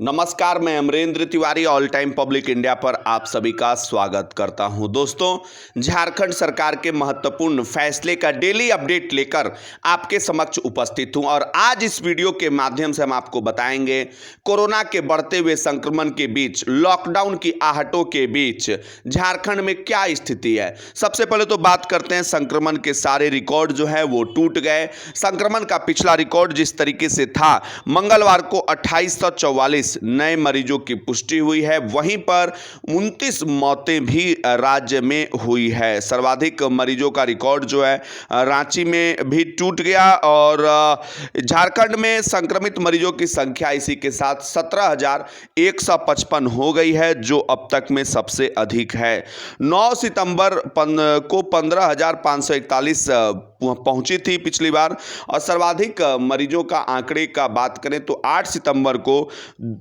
नमस्कार, मैं Amrendra Tiwari all time public India पर आप सभी का स्वागत करता हूं। दोस्तों, झारखंड सरकार के महत्वपूर्ण फैसले का डेली अपडेट लेकर आपके समक्ष उपस्थित हूं और आज इस वीडियो के माध्यम से हम आपको बताएंगे कोरोना के बढ़ते हुए संक्रमण के बीच, लॉकडाउन की आहटों के बीच झारखंड में क्या स्थिति है। सबसे पहले तो बात करते हैं, संक्रमण के सारे रिकॉर्ड जो है वो टूट गए। संक्रमण का पिछला रिकॉर्ड जिस तरीके से था, मंगलवार को 2844 नए मरीजों की पुष्टि हुई है, वहीं पर 29 मौतें भी राज्य में हुई है। सर्वाधिक मरीजों का रिकॉर्ड जो है रांची में भी टूट गया और झारखंड में संक्रमित मरीजों की संख्या इसी के साथ 17,155 हो गई है, जो अब तक में सबसे अधिक है। 9 सितंबर को 15,541 पहुंची थी पिछली बार और सर्वाधिक मरीजों का आंकड़े का बात करें तो 8 सितंबर को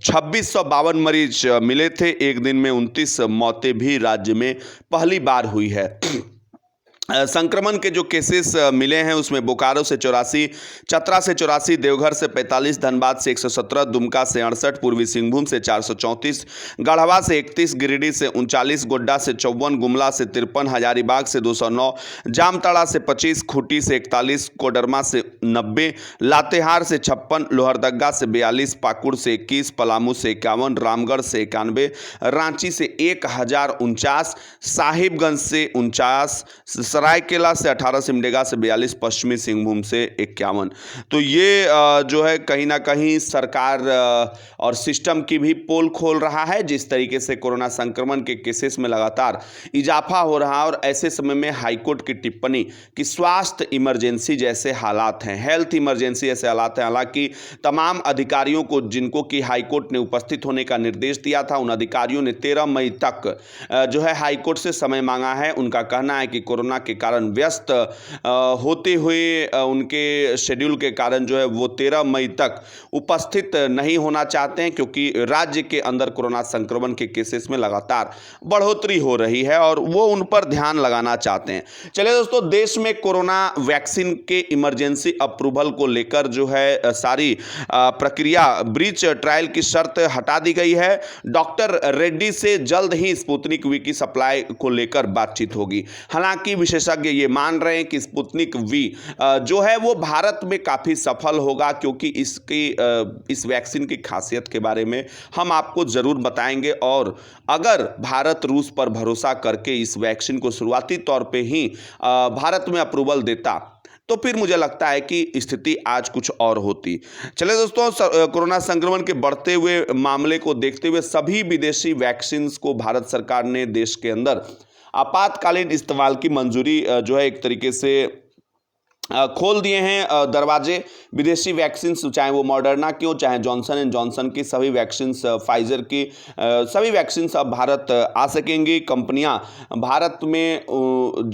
2652 मरीज मिले थे। एक दिन में 29 मौतें भी राज्य में पहली बार हुई है। संक्रमण के जो केसेस मिले हैं उसमें बोकारो से 84, चतरा से 84, देवघर से 45, धनबाद से 117, दुमका से 68, पूर्वी सिंहभूम से 434, गढ़वा से 31, गिरिडीह से 39, गोड्डा से 54, गुमला से 53, हजारीबाग से 209, जामताड़ा से 25, खूंटी से 41, कोडरमा से 90, लातेहार से 56, लोहरदगा से 42, पाकुड़ से 21, पलामू से 51, रामगढ़ से 91, रांची से 1049, साहिबगंज से 49, सरायकेला से 18, सिमडेगा से 42, पश्चिमी सिंहभूम से 51। तो ये जो है कहीं ना कहीं सरकार और सिस्टम की भी पोल खोल रहा है। जिस तरीके से कोरोना संक्रमण के केसेस में लगातार इजाफा हो रहा है और ऐसे समय में हाईकोर्ट की टिप्पणी कि स्वास्थ्य इमरजेंसी जैसे हालात हैं, हेल्थ इमरजेंसी जैसे हालात हैं। हालांकि तमाम अधिकारियों को, जिनको कि हाईकोर्ट ने उपस्थित होने का निर्देश दिया था, उन अधिकारियों ने 13 मई तक जो है हाईकोर्ट से समय मांगा है। उनका कहना है कि कोरोना के कारण व्यस्त होते हुए उनके शेड्यूल के कारण जो है वो 13 मई तक उपस्थित नहीं होना चाहते हैं, क्योंकि राज्य के अंदर कोरोना संक्रमण के केसेस में लगातार बढ़ोतरी हो रही है और वो उन पर ध्यान लगाना चाहते हैं। चलिए दोस्तों, देश में कोरोना वैक्सीन के इमरजेंसी अप्रूवल को लेकर जो है सारी प्रक्रिया, ब्रीच ट्रायल की शर्त हटा दी गई है। डॉक्टर रेड्डी से जल्द ही स्पुतनिक वी की सप्लाई को लेकर बातचीत होगी। हालांकि विशेषज्ञ ये मान रहे हैं कि स्पुतनिक वी जो है वो भारत में काफ़ी सफल होगा, क्योंकि इस वैक्सीन की खासियत के बारे में हम आपको ज़रूर बताएंगे। और अगर भारत रूस पर भरोसा करके इस वैक्सीन को शुरुआती तौर पे ही भारत में अप्रूवल देता तो फिर मुझे लगता है कि स्थिति आज कुछ और होती। चलिए दोस्तों, कोरोना संक्रमण के बढ़ते हुए मामले को देखते हुए सभी विदेशी वैक्सीन को भारत सरकार ने देश के अंदर आपातकालीन इस्तेमाल की मंजूरी जो है एक तरीके से खोल दिए हैं दरवाजे। विदेशी वैक्सीन, चाहे वो मॉडर्ना की हो, चाहे जॉनसन एंड जॉनसन की, सभी वैक्सीन, फाइजर की सभी वैक्सीन अब भारत आ सकेंगी। कंपनियां भारत में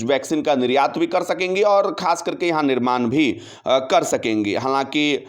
वैक्सीन का निर्यात भी कर सकेंगी और खास करके यहाँ निर्माण भी कर सकेंगी। हालांकि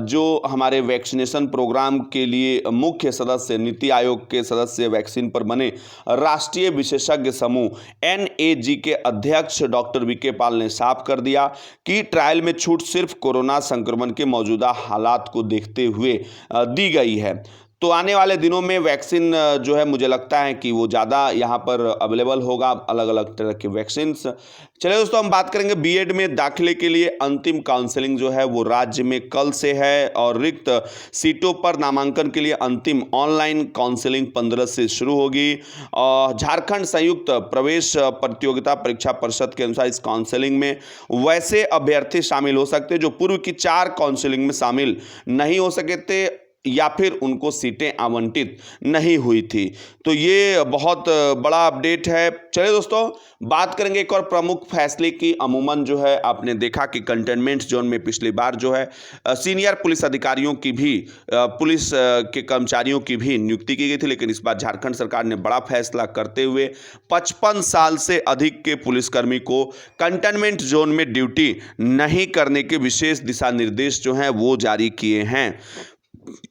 जो हमारे वैक्सीनेशन प्रोग्राम के लिए मुख्य सदस्य, नीति आयोग के सदस्य, वैक्सीन पर बने राष्ट्रीय विशेषज्ञ समूह NAG के अध्यक्ष डॉक्टर वीके पॉल ने साफ कर दिया कि ट्रायल में छूट सिर्फ कोरोना संक्रमण के मौजूदा हालात को देखते हुए दी गई है। तो आने वाले दिनों में वैक्सीन जो है मुझे लगता है कि वो ज़्यादा यहाँ पर अवेलेबल होगा, अलग अलग तरह के वैक्सीन। चलिए दोस्तों, हम बात करेंगे बीएड में दाखिले के लिए अंतिम काउंसलिंग जो है वो राज्य में कल से है और रिक्त सीटों पर नामांकन के लिए अंतिम ऑनलाइन काउंसलिंग 15 से शुरू होगी। और झारखंड संयुक्त प्रवेश प्रतियोगिता परीक्षा परिषद के अनुसार इस काउंसलिंग में वैसे अभ्यर्थी शामिल हो सकते जो पूर्व की 4 काउंसलिंग में शामिल नहीं हो सके थे या फिर उनको सीटें आवंटित नहीं हुई थी। तो ये बहुत बड़ा अपडेट है। चलिए दोस्तों, बात करेंगे एक और प्रमुख फैसले की। अमूमन जो है आपने देखा कि कंटेनमेंट जोन में पिछली बार जो है सीनियर पुलिस अधिकारियों की भी, पुलिस के कर्मचारियों की भी नियुक्ति की गई थी, लेकिन इस बार झारखंड सरकार ने बड़ा फैसला करते हुए 55 साल से अधिक के पुलिसकर्मी को कंटेनमेंट जोन में ड्यूटी नहीं करने के विशेष दिशा निर्देश जो हैं वो जारी किए हैं।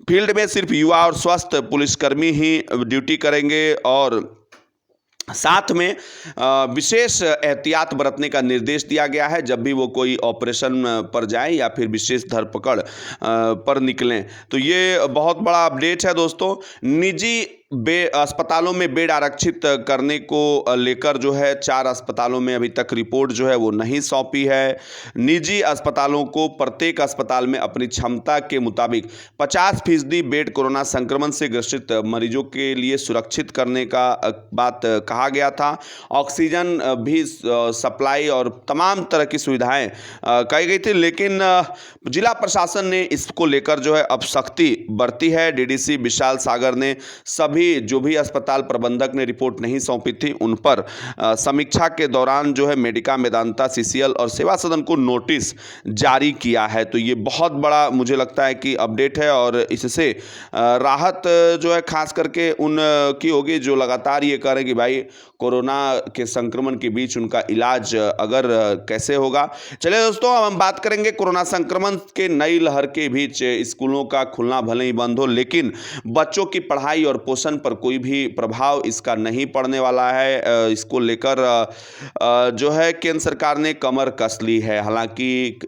फील्ड में सिर्फ युवा और स्वस्थ पुलिसकर्मी ही ड्यूटी करेंगे और साथ में विशेष एहतियात बरतने का निर्देश दिया गया है जब भी वो कोई ऑपरेशन पर जाएं या फिर विशेष धरपकड़ पर निकलें। तो ये बहुत बड़ा अपडेट है दोस्तों। निजी अस्पतालों में बेड आरक्षित करने को लेकर जो है 4 अस्पतालों में अभी तक रिपोर्ट जो है वो नहीं सौंपी है। निजी अस्पतालों को प्रत्येक अस्पताल में अपनी क्षमता के मुताबिक 50% बेड कोरोना संक्रमण से ग्रसित मरीजों के लिए सुरक्षित करने का बात कहा गया था। ऑक्सीजन भी सप्लाई और तमाम तरह की सुविधाएं कही गई थी, लेकिन जिला प्रशासन ने इसको लेकर जो है अब सख्ती बरती है। डीडीसी विशाल सागर ने सभी जो भी अस्पताल प्रबंधक ने रिपोर्ट नहीं सौंपी थी उन पर समीक्षा के दौरान जो है मेडिका, मेदांता, सीसीएल और सेवा सदन को नोटिस जारी किया है। तो ये बहुत बड़ा मुझे लगता है कि अपडेट है और इससे राहत जो है खास करके उन की होगी जो लगातार ये कह रहे हैं कि भाई कोरोना के संक्रमण के बीच उनका इलाज अगर कैसे होगा। चलिए दोस्तों, अब हम बात करेंगे कोरोना संक्रमण के नई लहर के बीच स्कूलों का खुलना भले ही बंद हो, लेकिन बच्चों की पढ़ाई और पोषण पर कोई भी प्रभाव इसका नहीं पड़ने वाला है। इसको लेकर जो है केंद्र सरकार ने कमर कस ली है। हालांकि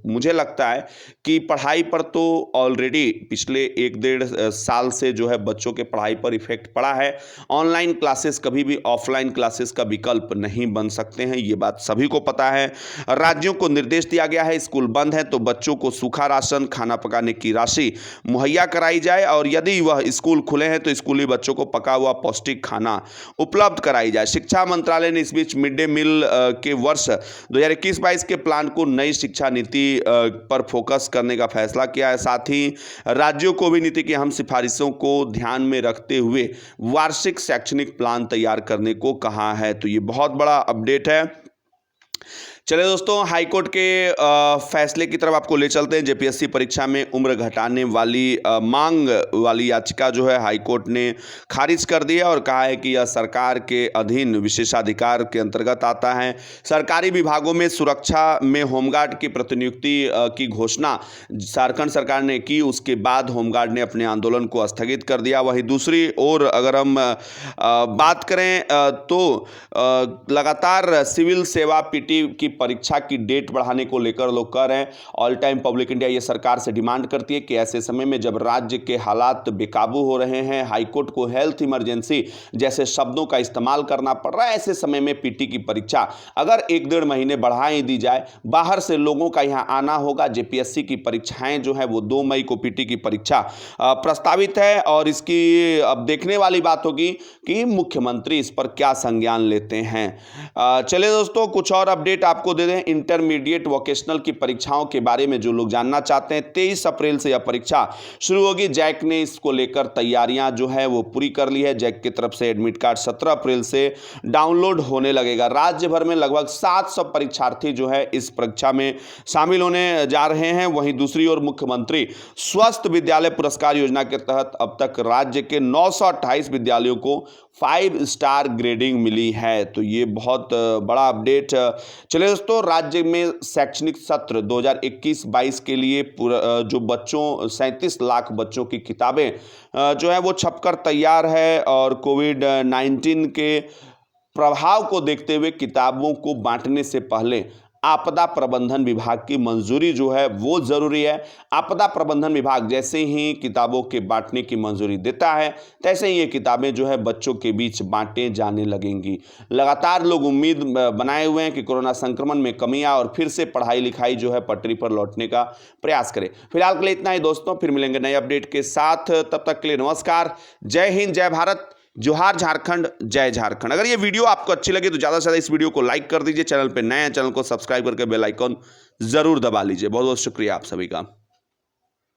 मुझे लगता है कि पढ़ाई पर तो ऑलरेडी पिछले 1-1.5 साल से जो है बच्चों के पढ़ाई पर इफेक्ट पड़ा है। ऑनलाइन क्लासेस कभी भी ऑफलाइन क्लासेस का विकल्प नहीं बन सकते हैं, ये बात सभी को पता है। राज्यों को निर्देश दिया गया है स्कूल बंद है तो बच्चों को सूखा राशन, खाना पकाने की राशि मुहैया कराई जाए और यदि वह स्कूल खुले हैं तो स्कूली बच्चों को पका हुआ पौष्टिक खाना उपलब्ध कराई जाए। शिक्षा मंत्रालय ने इस बीच मिड डे मील के वर्ष 2021-22 के प्लान को नई शिक्षा नीति पर फोकस करने का फैसला किया है। साथ ही राज्यों को भी नीति की अहम सिफारिशों को ध्यान में रखते हुए वार्षिक शैक्षणिक प्लान तैयार करने को कहा है। तो ये बहुत बड़ा अपडेट है। चलिए दोस्तों, हाईकोर्ट के फैसले की तरफ आपको ले चलते हैं। जेपीएससी परीक्षा में उम्र घटाने वाली मांग वाली याचिका जो है हाईकोर्ट ने खारिज कर दिया और कहा है कि यह सरकार के अधीन विशेषाधिकार के अंतर्गत आता है। सरकारी विभागों में सुरक्षा में होमगार्ड की प्रतिनियुक्ति की घोषणा झारखंड सरकार ने की, उसके बाद होमगार्ड ने अपने आंदोलन को स्थगित कर दिया। वहीं दूसरी ओर अगर हम बात करें तो लगातार सिविल सेवा पीटी की परीक्षा की डेट बढ़ाने को लेकर लोग कह रहे हैं। ऑल टाइम पब्लिक इंडिया ये सरकार से डिमांड करती है कि ऐसे समय में जब राज्य के हालात बेकाबू हो रहे हैं, हाईकोर्ट को हेल्थ इमरजेंसी जैसे शब्दों का इस्तेमाल करना पड़ रहा है, ऐसे समय में पीटी की परीक्षा अगर 1-1.5 महीने बढ़ा ही दी जाए, बाहर से लोगों का यहाँ आना होगा। जेपीएससी की परीक्षाएं जो है वो 2 मई को पीटी की परीक्षा प्रस्तावित है और इसकी अब देखने वाली बात होगी कि मुख्यमंत्री इस पर क्या संज्ञान लेते हैं। चलिए दोस्तों, कुछ और अपडेट आपको दे दें। इंटरमीडिएट वोकेशनल की परीक्षाओं के बारे में जो लोग जानना चाहते हैं, 23 अप्रैल से यह परीक्षा शुरू होगी। जैक ने इसको लेकर तैयारियां जो है वो पूरी कर ली है। जैक की तरफ से एडमिट कार्ड 17 अप्रैल से डाउनलोड होने लगेगा। राज्य भर में लगभग 700 परीक्षार्थी जो है इस परीक्षा में शामिल होने जा रहे हैं। वहीं दूसरी ओर मुख्यमंत्री स्वस्थ विद्यालय पुरस्कार योजना के तहत अब तक राज्य के 928 विद्यालयों को 5 स्टार ग्रेडिंग मिली है। तो ये बहुत बड़ा अपडेट। चलिए दोस्तों, राज्य में शैक्षणिक सत्र 2021-22 के लिए जो बच्चों 37 लाख बच्चों की किताबें जो है वो छपकर तैयार है और कोविड-19 के प्रभाव को देखते हुए किताबों को बांटने से पहले आपदा प्रबंधन विभाग की मंजूरी जो है वो जरूरी है। आपदा प्रबंधन विभाग जैसे ही किताबों के बांटने की मंजूरी देता है, तैसे ही ये किताबें जो है बच्चों के बीच बांटे जाने लगेंगी। लगातार लोग उम्मीद बनाए हुए हैं कि कोरोना संक्रमण में कमी आए और फिर से पढ़ाई लिखाई जो है पटरी पर लौटने का प्रयास करें। फिलहाल के लिए इतना ही दोस्तों, फिर मिलेंगे नए अपडेट के साथ। तब तक के लिए नमस्कार, जय हिंद, जय भारत, जोहार झारखंड, जय झारखंड। अगर ये वीडियो आपको अच्छी लगी तो ज़्यादा से ज़्यादा इस वीडियो को लाइक कर दीजिए। चैनल पे नए हैं, चैनल को सब्सक्राइब करके बेल आइकॉन जरूर दबा लीजिए। बहुत बहुत शुक्रिया आप सभी का।